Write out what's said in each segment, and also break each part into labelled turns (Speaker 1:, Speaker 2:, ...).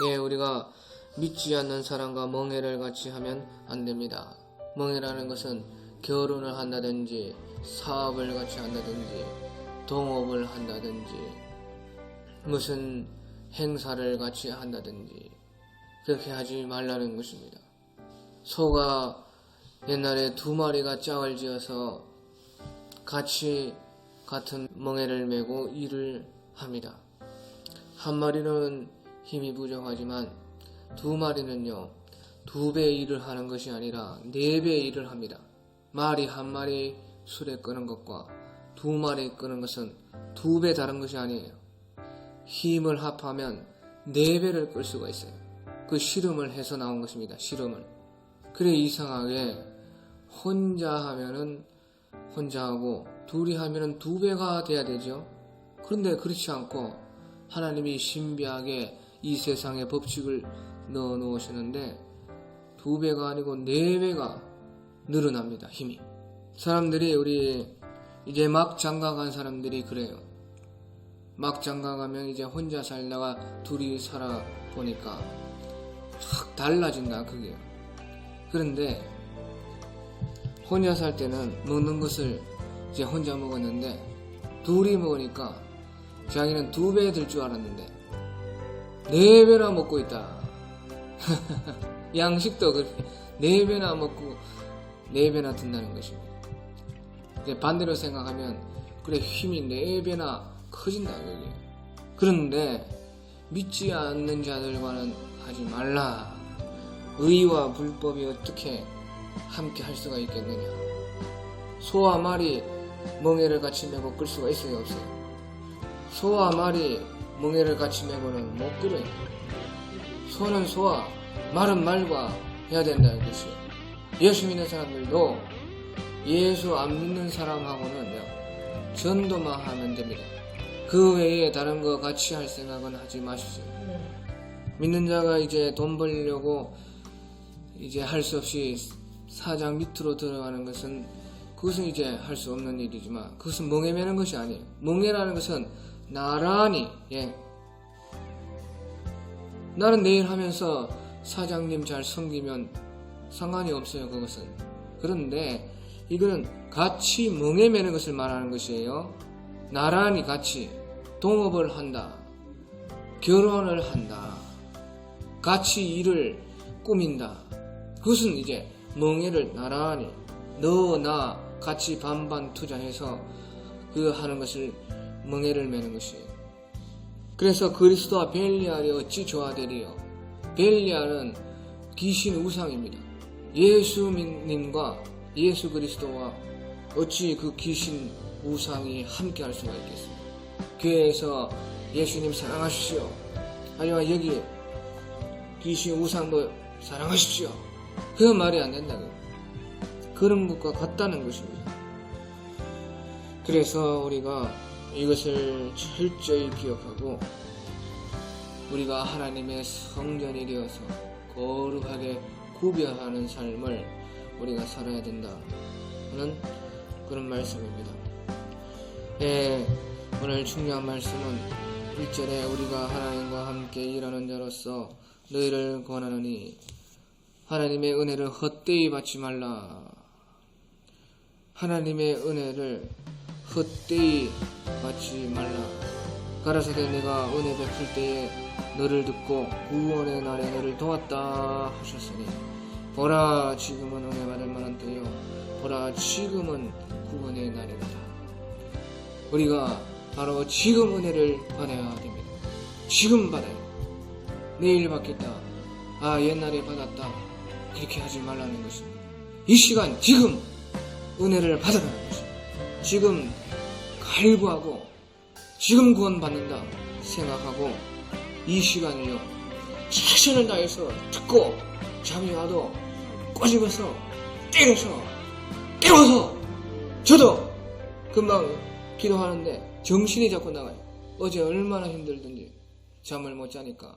Speaker 1: 예, 우리가 믿지 않는 사람과 멍해를 같이 하면 안 됩니다. 멍해라는 것은 결혼을 한다든지 사업을 같이 한다든지 동업을 한다든지 무슨 행사를 같이 한다든지 그렇게 하지 말라는 것입니다. 소가 옛날에 두 마리가 짝을 지어서 같이 같은 멍에를 메고 일을 합니다. 한 마리는 힘이 부족하지만 두 마리는요, 2배 일을 하는 것이 아니라 4배 일을 합니다. 말이 한 마리 술에 끄는 것과 2마리 끄는 것은 2배 다른 것이 아니에요. 힘을 합하면 4배를 끌 수가 있어요. 그 실험을 해서 나온 것입니다. 실험을. 그래 이상하게 혼자 하면은 혼자 하고 둘이 하면은 2배가 돼야 되죠. 그런데 그렇지 않고 하나님이 신비하게 이 세상의 법칙을 넣어 놓으셨는데 2배가 아니고 4배가 늘어납니다. 힘이. 사람들이 우리 이제 막 장가간 사람들이 그래요. 막 장가가면 이제 혼자 살다가 둘이 살아보니까 확 달라진다 그게요. 그런데 혼자 살 때는 먹는 것을 이제 혼자 먹었는데 둘이 먹으니까 자기는 2배 들 줄 알았는데 4배나 먹고 있다. 양식도 그렇게 4배나 먹고 4배나 든다는 것입니다. 이제 반대로 생각하면 그래 힘이 4배나 커진다 그게. 그런데 믿지 않는 자들과는 하지 말라. 의와 불법이 어떻게 함께 할 수가 있겠느냐. 소와 말이 멍에를 같이 메고 끌 수가 있어요 없어요? 소와 말이 멍에를 같이 메고는 못 끌어요. 소는 소와 말은 말과 해야 된다는 것이에요. 예수 믿는 사람들도 예수 안 믿는 사람하고는 전도만 하면 됩니다. 그 외에 다른 거 같이 할 생각은 하지 마십시오. 믿는 자가 이제 돈 벌려고 이제 할 수 없이 사장 밑으로 들어가는 것은 그것은 이제 할 수 없는 일이지만 그것은 멍에 매는 것이 아니에요. 멍에라는 것은 나란히 나는 내일 하면서 사장님 잘 섬기면 상관이 없어요. 그것은. 그런데 이거는 같이 멍에 매는 것을 말하는 것이에요. 나란히 같이 동업을 한다. 결혼을 한다. 같이 일을 꾸민다. 그것은 이제 멍에를 나란히 너 나 같이 반반 투자해서 그 하는 것을 멍에를 매는 것이에요. 그래서 그리스도와 벨리알이 어찌 조화되리요. 벨리알은 귀신 우상입니다. 예수님과 예수 그리스도와 어찌 그 귀신 우상이 함께 할 수가 있겠습니까? 교회에서 예수님 사랑하십시오. 하지만 여기 귀신 우상도 사랑하십시오. 그건 말이 안 된다고요. 그런 것과 같다는 것입니다. 그래서 우리가 이것을 철저히 기억하고 우리가 하나님의 성전이 되어서 거룩하게 구별하는 삶을 우리가 살아야 된다 하는 그런 말씀입니다. 오늘 중요한 말씀은 1절에 우리가 하나님과 함께 일하는 자로서 너희를 권하노니 하나님의 은혜를 헛되이 받지 말라. 하나님의 은혜를 헛되이 받지 말라. 가라사대 내가 은혜 베풀 때에 너를 듣고 구원의 날에 너를 도왔다 하셨으니 보라 지금은 은혜 받을 만한 때요 보라 지금은 구원의 날이다. 우리가 바로 지금 은혜를 받아야 됩니다. 지금 받아요. 내일 받겠다. 옛날에 받았다. 그렇게 하지 말라는 것입니다. 이 시간 지금 은혜를 받으라는 것입니다. 지금 갈구하고 지금 구원받는다 생각하고 이 시간을요 최선을 다해서 듣고 잠이 와도 꼬집어서 때려서 깨워서 저도 금방 기도하는데 정신이 자꾸 나가요. 어제 얼마나 힘들든지 잠을 못 자니까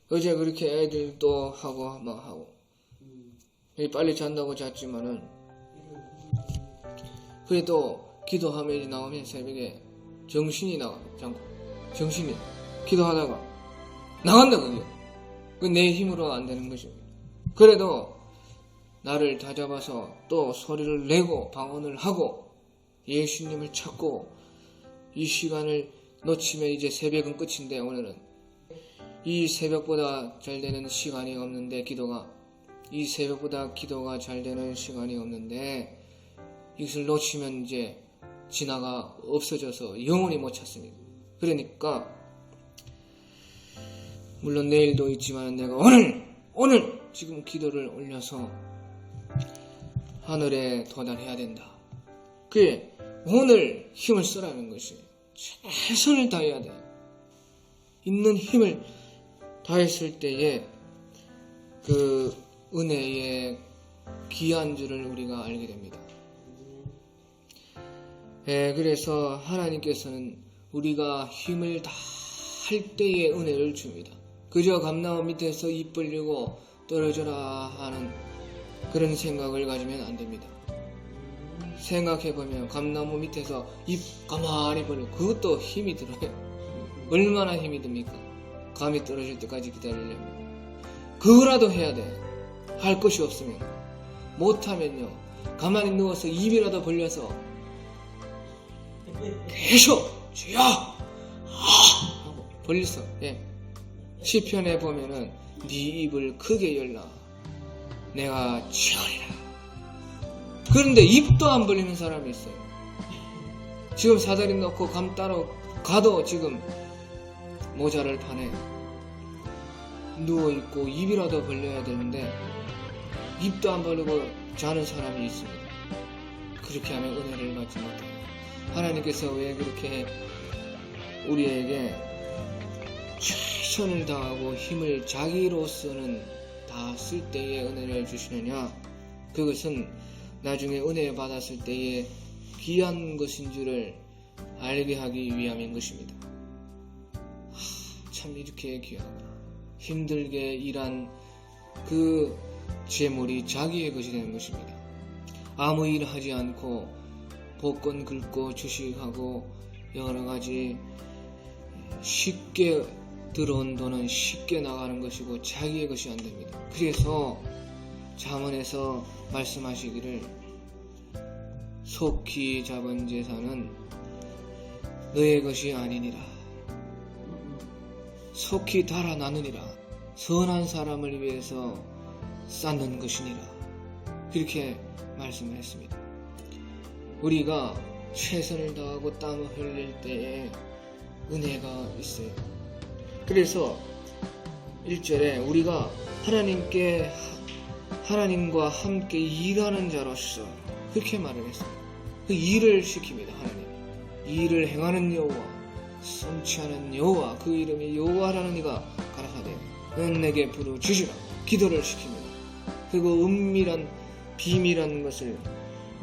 Speaker 1: 어제 그렇게 애들도 하고 막 하고 빨리 잔다고 잤지만은 그래도 기도하면이 나오면 새벽에 정신이 나와요. 정신이 기도하다가 나간다 그게. 그 내 힘으로 안 되는 것입니다. 그래도 나를 다잡아서 또 소리를 내고 방언을 하고 예수님을 찾고 이 시간을 놓치면 이제 새벽은 끝인데 오늘은 이 새벽보다 잘 되는 시간이 없는데 이 새벽보다 기도가 잘 되는 시간이 없는데 이것을 놓치면 이제 지나가 없어져서 영원히 못 찾습니다. 그러니까 물론 내일도 있지만 내가 오늘 지금 기도를 올려서 하늘에 도달해야 된다. 그게 오늘 힘을 쓰라는 것이 최선을 다해야 돼. 있는 힘을 다했을 때에 그 은혜의 귀한 줄을 우리가 알게 됩니다. 그래서 하나님께서는 우리가 힘을 다 할 때에 은혜를 줍니다. 그저 감나무 밑에서 입 벌리고 떨어져라 하는 그런 생각을 가지면 안 됩니다. 생각해보면 감나무 밑에서 입 가만히 벌리고 그것도 힘이 들어요. 얼마나 힘이 듭니까? 감이 떨어질 때까지 기다리려면 그거라도 해야 돼. 할 것이 없으면. 못하면요 가만히 누워서 입이라도 벌려서 계속 주여 하고 벌려서 시편에 보면은 네 입을 크게 열라 내가 치우리라. 그런데 입도 안 벌리는 사람이 있어요. 지금 사다리 넣고 감 따러 가도 지금 모자를 파네. 누워있고 입이라도 벌려야 되는데 입도 안 벌리고 자는 사람이 있습니다. 그렇게 하면 은혜를 받지 못해요. 하나님께서 왜 그렇게 우리에게 최선을 다하고 힘을 자기로서는 다 쓸 때에 은혜를 주시느냐? 그것은 나중에 은혜 받았을 때에 귀한 것인 줄을 알게 하기 위함인 것입니다. 참 이렇게 귀하구나. 힘들게 일한 그 재물이 자기의 것이 되는 것입니다. 아무 일 하지 않고 복권 긁고 주식하고 여러가지 쉽게 들어온 돈은 쉽게 나가는 것이고 자기의 것이 안 됩니다. 그래서 잠언에서 말씀하시기를 속히 잡은 재산은 너의 것이 아니니라. 속히 달아나느니라. 선한 사람을 위해서 쌓는 것이니라. 그렇게 말씀을 했습니다. 우리가 최선을 다하고 땀을 흘릴 때에 은혜가 있어요. 그래서 1절에 우리가 하나님과 함께 일하는 자로서 그렇게 말을 했어요. 그 일을 시킵니다. 하나님. 일을 행하는 여호와, 성취하는 여호와, 그 이름이 여호와라는 이가 가라사대 넌 내게 부르주시라. 기도를 시킵니다. 그리고 은밀한 비밀한 것을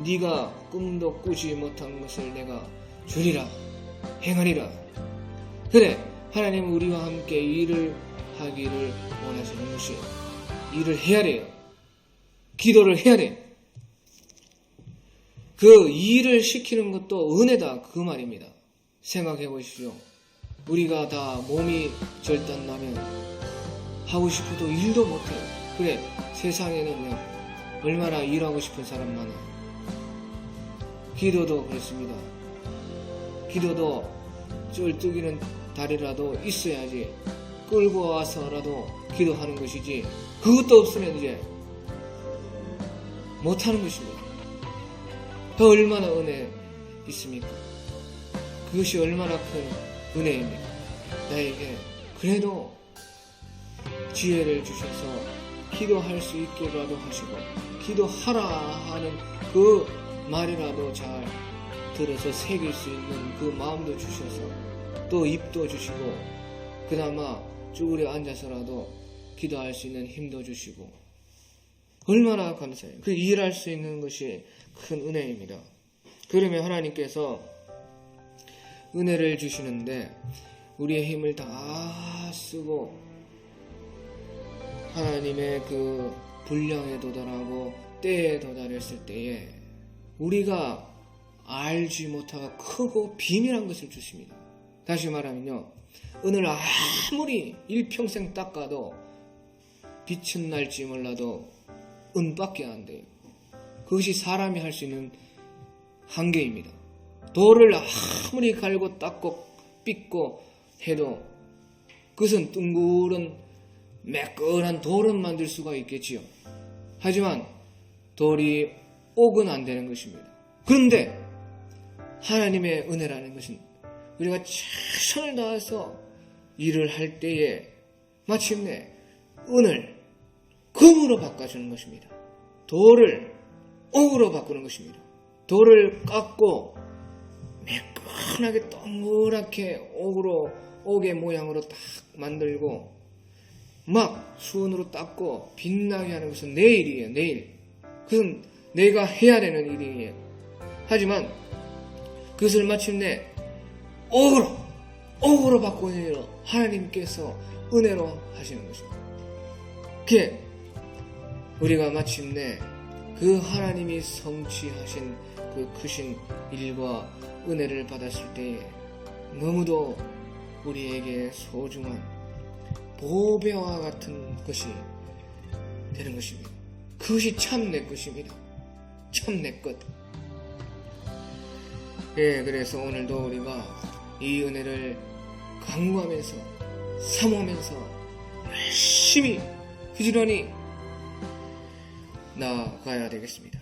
Speaker 1: 네가 꿈도 꾸지 못한 것을 내가 주리라. 행하리라. 그래 하나님은 우리와 함께 일을 하기를 원하시는 것이에요. 일을 해야 돼요. 기도를 해야 돼요. 그 일을 시키는 것도 은혜다 그 말입니다. 생각해 보십시오. 우리가 다 몸이 절단나면 하고 싶어도 일도 못해요. 그래 세상에는 얼마나 일하고 싶은 사람 많아요. 기도도 그렇습니다. 기도도 쫄뚝이는 다리라도 있어야지 끌고 와서라도 기도하는 것이지 그것도 없으면 이제 못하는 것입니다. 그 얼마나 은혜 있습니까? 그것이 얼마나 큰 은혜입니까? 나에게 그래도 지혜를 주셔서 기도할 수 있게라도 하시고 기도하라 하는 그 말이라도 잘 들어서 새길 수 있는 그 마음도 주셔서 또 입도 주시고 그나마 쭈그려 앉아서라도 기도할 수 있는 힘도 주시고 얼마나 감사해요. 그 일할 수 있는 것이 큰 은혜입니다. 그러면 하나님께서 은혜를 주시는데 우리의 힘을 다 쓰고 하나님의 그 분량에 도달하고 때에 도달했을 때에 우리가 알지 못하고 크고 비밀한 것을 주십니다. 다시 말하면요. 은을 아무리 일평생 닦아도 빛은 날지 몰라도 은밖에 안 돼요. 그것이 사람이 할 수 있는 한계입니다. 돌을 아무리 갈고 닦고 삐고 해도 그것은 둥그런 매끈한 돌은 만들 수가 있겠지요. 하지만 돌이 옥은 안 되는 것입니다. 그런데 하나님의 은혜라는 것은 우리가 최선을 다해서 일을 할 때에 마침내 은을 금으로 바꿔주는 것입니다. 돌을 옥으로 바꾸는 것입니다. 돌을 깎고 매끈하게 동그랗게 옥의 모양으로 딱 만들고 막 수은으로 닦고 빛나게 하는 것은 내 일이에요. 내일. 그것은 내가 해야 되는 일이에요. 하지만 그것을 마침내 옥으로 바꾸는 일을 하나님께서 은혜로 하시는 것입니다. 그게 우리가 마침내 그 하나님이 성취하신 그 크신 일과 은혜를 받았을 때에 너무도 우리에게 소중한 보배와 같은 것이 되는 것입니다. 그것이 참 내 것입니다. 참 내 것. 예, 그래서 오늘도 우리가 이 은혜를 강구하면서 사모하면서 열심히 부지런히 나아가야 되겠습니다.